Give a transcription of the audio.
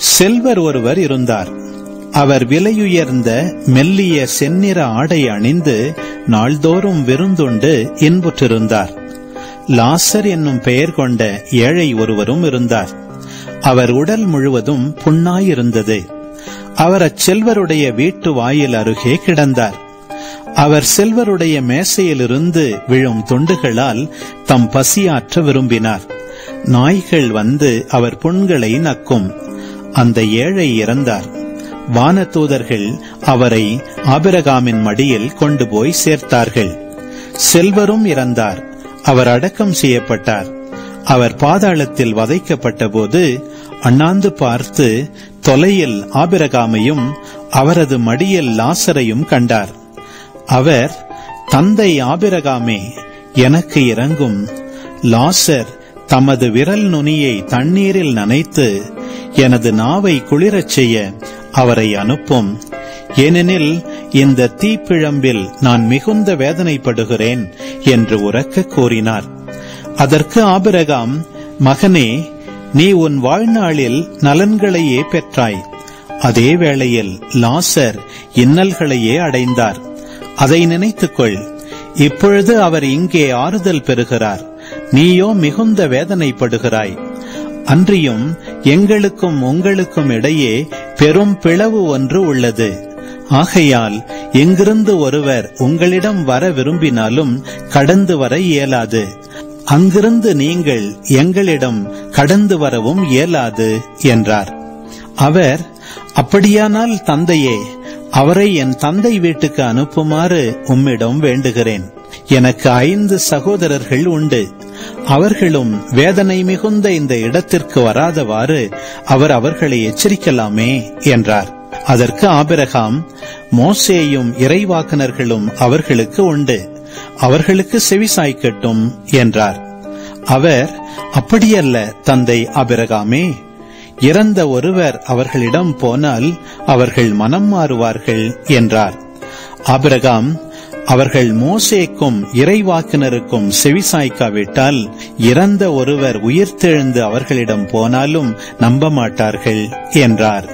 செல்வர் ஒருவர் இருந்தார். அவர் விலையுயர்ந்த மெல்லிய செந்நிற ஆடை அணிந்து நாள்தோறும் விருந்துண்டு இன்புற்றிருந்தார். லாசர் என்னும் பெயர் கொண்ட ஏழை ஒருவரும் இருந்தார். அவர் உடல் முழுவதும் புண்ணாயிருந்தது. அவர் அச்செல்வருடைய வீட்டு வாயில் அருகே கிடந்தார். அவர் செல்வருடைய மேசையிலிருந்து விழும் துண்டுகளால் தம் பசியாற்ற விரும்பினார். நாய்கள் வந்து அவர் புண்களை நக்கும். அந்த ஏழை இறந்தார். வானதூதர்கள் அவரை ஆபிரகாமின் மடியில் கொண்டு போய் சேர்த்தார்கள். செல்வரும் இறந்தார். அவர் அடக்கம் செய்யப்பட்டார். அவர் பாதாளத்தில் வதைக்கப்பட்ட போது அண்ணாந்து பார்த்து தொலையில் ஆபிரகாமையும் அவரது மடியில் லாசரையும் கண்டார். அவர், தந்தை ஆபிரகாமே, எனக்கு இரங்கும். லாசர் தமது விரல் நுனியை தண்ணீரில் நனைத்து எனது நாவை குளிரச் செய்ய அவரை அனுப்பும். ஏனெனில் இந்த தீப்பிழம்பில் நான் மிகுந்த வேதனைப்படுகிறேன் என்று உரக்க கூறினார். அதற்கு ஆபிரகாம், மகனே, நீ உன் வாழ்நாளில் நலன்களையே பெற்றாய். அதே வேளையில் லாசர் இன்னல்களையே அடைந்தார். அதை நினைத்துக்கொள். இப்பொழுது அவர் இங்கே ஆறுதல் பெறுகிறார், நீயோ மிகுந்த வேதனைப்படுகிறாய். அன்றியும் எங்களுக்கும் உங்களுக்கும் இடையே பெரும் பிளவு ஒன்று உள்ளது. ஆகையால் எங்கிருந்து ஒருவர் உங்களிடம் வர விரும்பினாலும் கடந்து வர இயலாது. அங்கிருந்து நீங்கள் எங்களிடம் கடந்து வரவும் இயலாது என்றார். அவர், அப்படியானால் தந்தையே, அவரை என் தந்தை வீட்டுக்கு அனுப்புமாறு உம்மிடம் வேண்டுகிறேன். எனக்கு 5 சகோதரர்கள் உண்டு. அவர்களும் வேதனை மிகுந்த இந்த இடத்திற்கு வராதவாறு அவர் அவர்களை எச்சரிக்கலாமே என்றார். அதற்கு ஆபிரகாம், மோசேயும் இறைவாக்கினர்களும் அவர்களுக்கு உண்டு, அவர்களுக்கு செவிசாய்க்கட்டும் என்றார். அவர், அப்படியல்ல தந்தை ஆபிரகாமே, இறந்த ஒருவர் அவர்களிடம் போனால் அவர்கள் மனம் மாறுவார்கள் என்றார். ஆபிரகாம், அவர்கள் மோசேக்கும் இறைவாக்கினருக்கும் செவிசாய்க்காவிட்டால் இறந்த ஒருவர் உயிர்த்தெழுந்து அவர்களிடம் போனாலும் நம்ப மாட்டார்கள் என்றார்.